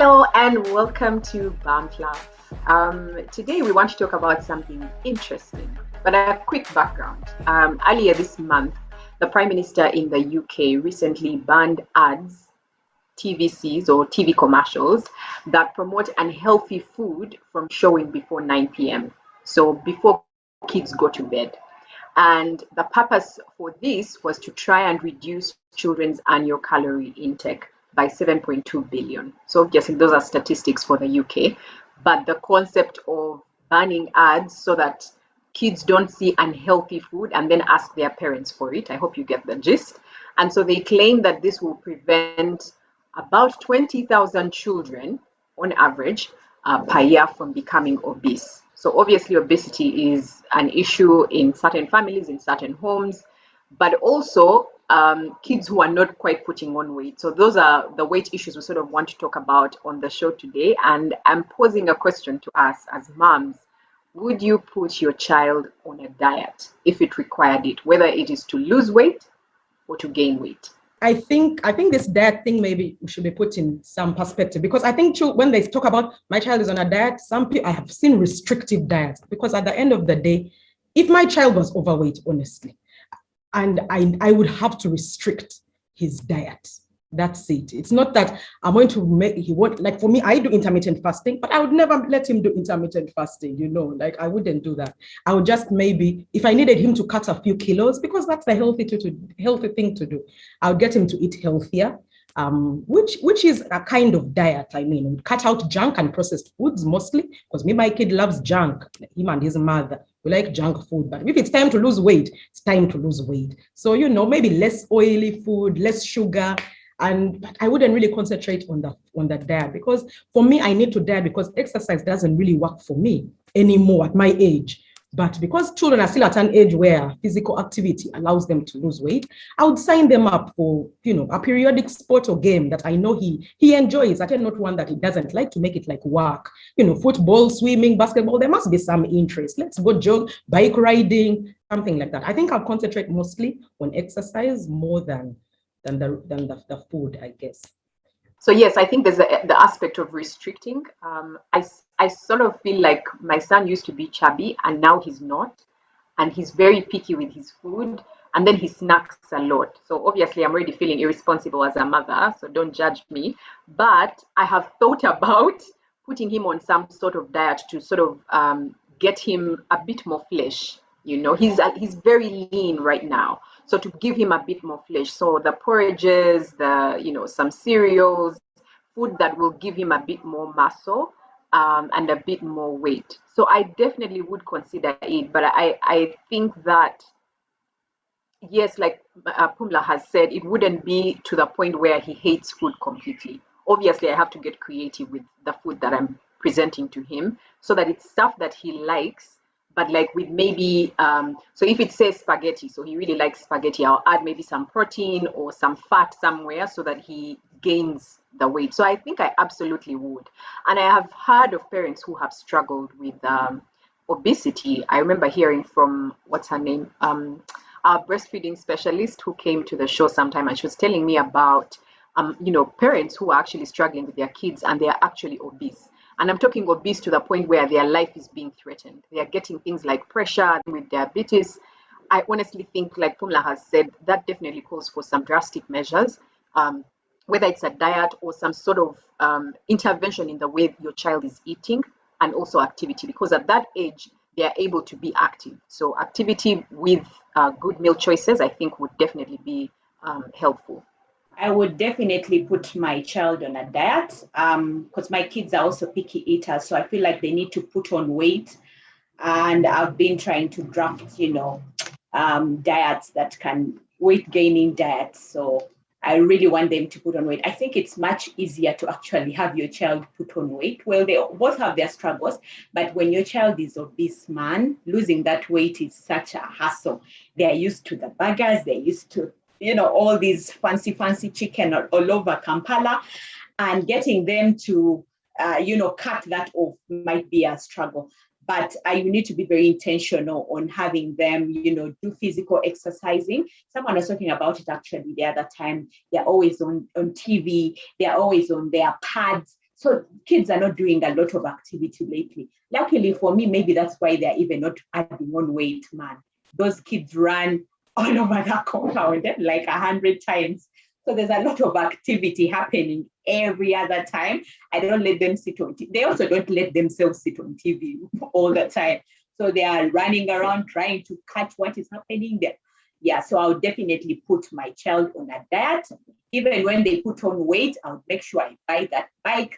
Hello and welcome to Bump Love. Today we want to talk about something interesting, but a quick background. Earlier this month, the Prime Minister in the UK recently banned ads, TVCs or TV commercials that promote unhealthy food from showing before 9 p.m. So before kids go to bed. And the purpose for this was to try and reduce children's annual calorie intake by 7.2 billion. So obviously those are statistics for the UK, but the concept of banning ads so that kids don't see unhealthy food and then ask their parents for it. I hope you get the gist. And so they claim that this will prevent about 20,000 children on average per year from becoming obese. So obviously obesity is an issue in certain families, in certain homes, but also kids who are not quite putting on weight. So those are the weight issues we sort of want to talk about on the show today. And I'm posing a question to us as moms. Would you put your child on a diet if it required it, whether it is to lose weight or to gain weight? I think this diet thing maybe should be put in some perspective, because I think when they talk about my child is on a diet, some people, I have seen restrictive diets, because at the end of the day, if my child was overweight, honestly, and I would have to restrict his diet. That's it. It's not that I'm going to like for me, I do intermittent fasting, but I would never let him do intermittent fasting, like I wouldn't do that. I would just maybe, if I needed him to cut a few kilos, because that's the healthy thing to do, I would get him to eat healthier, which is a kind of diet. I mean, cut out junk and processed foods mostly, because my kid loves junk, him and his mother. We like junk food, but if it's time to lose weight, it's time to lose weight. So, maybe less oily food, less sugar. But I wouldn't really concentrate on the diet, because for me, I need to diet because exercise doesn't really work for me anymore at my age. But because children are still at an age where physical activity allows them to lose weight, I would sign them up for, a periodic sport or game that I know he enjoys. I tell not one that he doesn't like, to make it like work. Football, swimming, basketball, there must be some interest. Let's go jog, bike riding, something like that. I think I'll concentrate mostly on exercise more than the food, I guess. So yes, I think there's the aspect of restricting. I sort of feel like my son used to be chubby and now he's not, and he's very picky with his food, and then he snacks a lot. So obviously I'm already feeling irresponsible as a mother, so don't judge me. But I have thought about putting him on some sort of diet to sort of get him a bit more flesh. He's very lean right now. So to give him a bit more flesh, so the porridges, some cereals, food that will give him a bit more muscle and a bit more weight. So I definitely would consider it, but I think that, yes, like Pumla has said, it wouldn't be to the point where he hates food completely. Obviously, I have to get creative with the food that I'm presenting to him so that it's stuff that he likes, but like with maybe, so if it says spaghetti, so he really likes spaghetti, I'll add maybe some protein or some fat somewhere so that he gains the weight. So I think I absolutely would. And I have heard of parents who have struggled with obesity. I remember hearing from, what's her name? Our breastfeeding specialist who came to the show sometime, and she was telling me about, parents who are actually struggling with their kids and they are actually obese. And I'm talking obese to the point where their life is being threatened. They are getting things like pressure with diabetes. I honestly think, like Pumla has said, that definitely calls for some drastic measures, whether it's a diet or some sort of intervention in the way your child is eating, and also activity, because at that age, they are able to be active. So activity with good meal choices, I think, would definitely be helpful. I would definitely put my child on a diet because my kids are also picky eaters. So I feel like they need to put on weight. And I've been trying to draft, diets that can, weight gaining diets. So I really want them to put on weight. I think it's much easier to actually have your child put on weight. Well, they both have their struggles, but when your child is obese, man, losing that weight is such a hassle. They're used to the burgers, they're used to all these fancy chicken all over Kampala, and getting them to, cut that off might be a struggle. But you need to be very intentional on having them, do physical exercising. Someone was talking about it actually the other time. They're always on TV. They're always on their pads. So kids are not doing a lot of activity lately. Luckily for me, maybe that's why they're even not adding on weight, man. Those kids run all over the compound like 100 times. So there's a lot of activity happening every other time. I don't let them sit on TV. They also don't let themselves sit on TV all the time. So they are running around trying to catch what is happening there. Yeah, so I'll definitely put my child on a diet. Even when they put on weight, I'll make sure I buy that bike,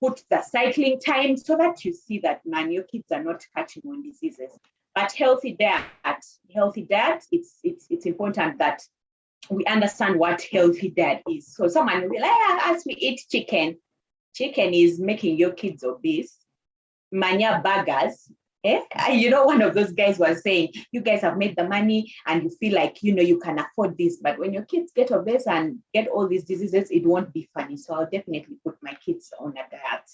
put the cycling time so that you see that, man, your kids are not catching on diseases. But healthy diet, it's important that we understand what healthy diet is. So someone will be like, as we eat chicken is making your kids obese. Mania burgers. One of those guys was saying, you guys have made the money and you feel like, you can afford this. But when your kids get obese and get all these diseases, it won't be funny. So I'll definitely put my kids on a diet.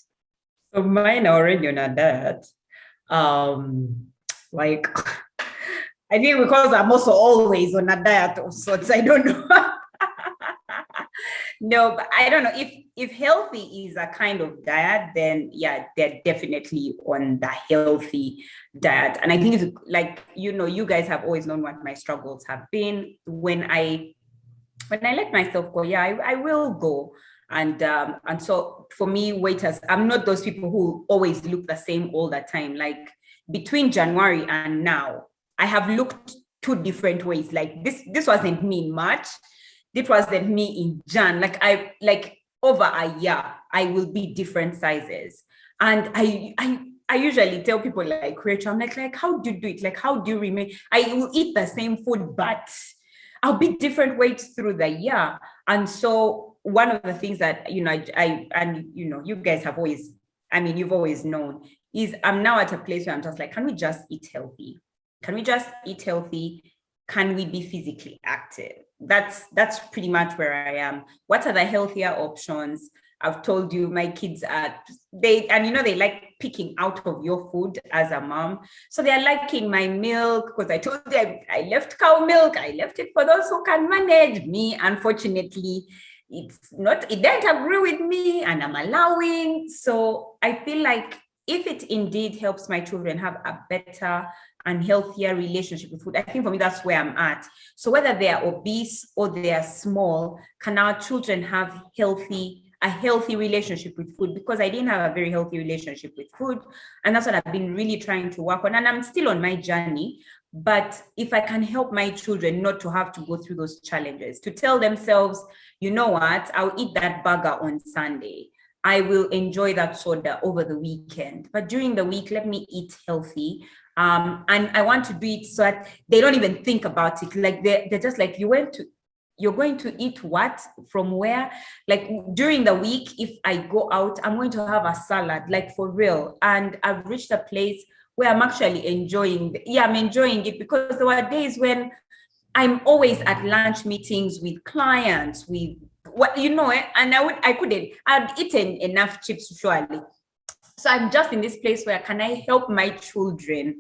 So mine are already on a diet. Like, I think because I'm also always on a diet of sorts, I don't know. No, but I don't know if healthy is a kind of diet, then yeah, they're definitely on the healthy diet. And I think it's like, you guys have always known what my struggles have been. When I let myself go, yeah, I will go. And so for me, waiters, I'm not those people who always look the same all the time. Like between January and now, I have looked two different ways. Like this wasn't me in March. This wasn't me in Jan. Like over a year, I will be different sizes. And I usually tell people like, Rachel, I'm like, how do you do it? Like, how do you remain? I will eat the same food, but I'll be different weights through the year. And so one of the things that, you guys have always, you've always known is I'm now at a place where I'm just like, can we just eat healthy? Can we just eat healthy? Can we be physically active? That's pretty much where I am. What are the healthier options? I've told you my kids they like picking out of your food as a mom. So they're liking my milk because I told them I left cow milk. I left it for those who can manage. Me, unfortunately, it didn't agree with me and I'm allowing. So I feel like if it indeed helps my children have a better and healthier relationship with food, I think for me, that's where I'm at. So whether they are obese or they are small, can our children have a healthy relationship with food? Because I didn't have a very healthy relationship with food. And that's what I've been really trying to work on. And I'm still on my journey. But if I can help my children not to have to go through those challenges, to tell themselves, you know what, I'll eat that burger on Sunday. I will enjoy that soda over the weekend. But during the week, let me eat healthy. And I want to do it so that they don't even think about it. Like they're just like, you're going to eat what, from where? Like during the week, if I go out, I'm going to have a salad, like for real. And I've reached a place where I'm actually enjoying it, because there were days when I'm always at lunch meetings with clients, and I'd eaten enough chips surely. So I'm just in this place where can I help my children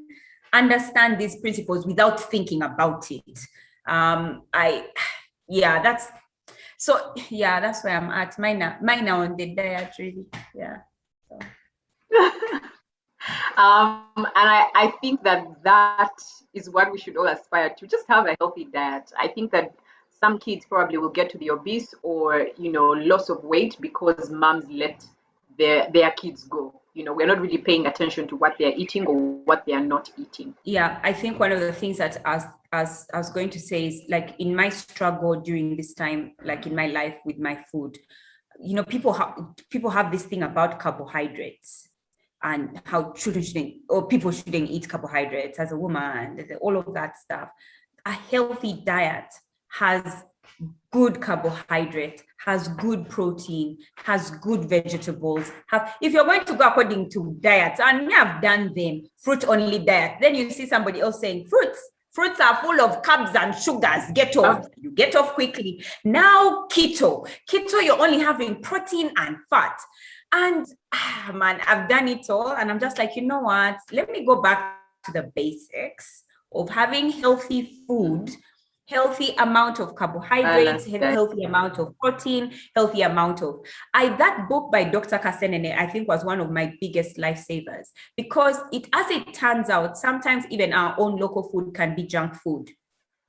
understand these principles without thinking about it? That's where I'm at. Mine are on the diet, really. Yeah. So. And I think that is what we should all aspire to, just have a healthy diet. I think that some kids probably will get to be obese or, loss of weight because moms let their kids go. We're not really paying attention to what they're eating or what they are not eating. Yeah, I think one of the things that as I was going to say is, like, in my struggle during this time, like in my life with my food, people have this thing about carbohydrates and how people shouldn't eat carbohydrates as a woman, all of that stuff. A healthy diet has good carbohydrate, has good protein, has good vegetables. If you're going to go according to diets, and we have done them, fruit only diet, then you see somebody else saying fruits are full of carbs and sugars, get off. You get off quickly. Now keto, you're only having protein and fat. And man, I've done it all, and I'm just like, you know what, let me go back to the basics of having healthy food healthy amount of carbohydrates, Balanced diet. healthy amount of protein, healthy amount of that book by Dr. Kasenene, I think, was one of my biggest lifesavers, because as it turns out, sometimes even our own local food can be junk food.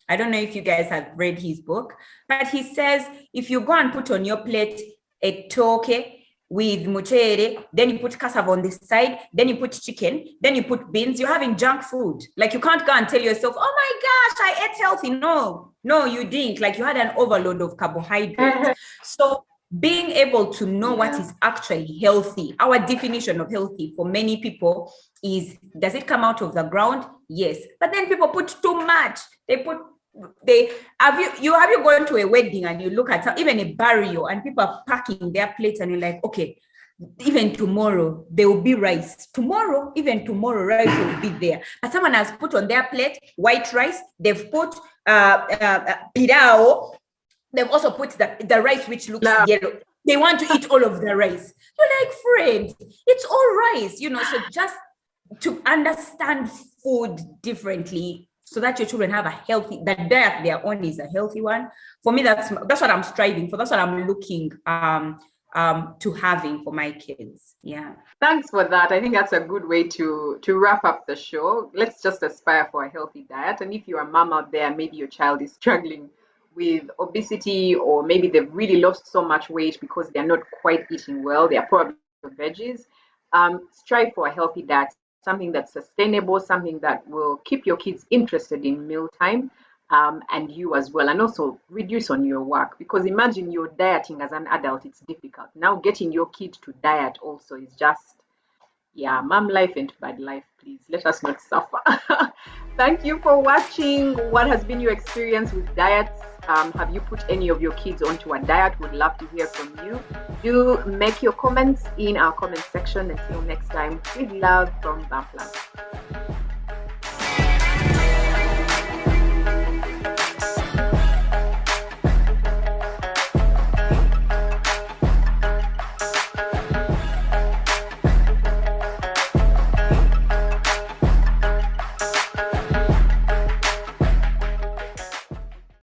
I don't know if you guys have read his book, but he says if you go and put on your plate a toke with muchere, then you put cassava on the side, then you put chicken, then you put beans, you're having junk food. Like, you can't go and tell yourself, oh my gosh, I ate healthy. No, you didn't. Like, you had an overload of carbohydrates. So being able to know what is actually healthy, our definition of healthy for many people is, does it come out of the ground? Yes. But then people put too much. Have you gone to a wedding and you look at even a burial and people are packing their plates and you're like, okay, even tomorrow there will be rice. Even tomorrow rice will be there. But someone has put on their plate white rice. They've put pirao. They've also put the rice which looks yellow. They want to eat all of the rice. You're like, friend, it's all rice, So just to understand food differently, so that your children have the diet they are on is a healthy one. For me, that's what I'm striving for. That's what I'm looking to having for my kids. Yeah. Thanks for that. I think that's a good way to wrap up the show. Let's just aspire for a healthy diet. And if you're a mom out there, maybe your child is struggling with obesity, or maybe they've really lost so much weight because they're not quite eating well, they're probably veggies. Strive for a healthy diet, something that's sustainable, something that will keep your kids interested in mealtime, and you as well, and also reduce on your work, because imagine you're dieting as an adult, it's difficult. Now getting your kid to diet also is just, mom life ain't bad life. Please let us not suffer. Thank you for watching. What has been your experience with diets? Have you put any of your kids onto a diet? Would love to hear from you. Do make your comments in our comment section. Until next time, with love from Bapla.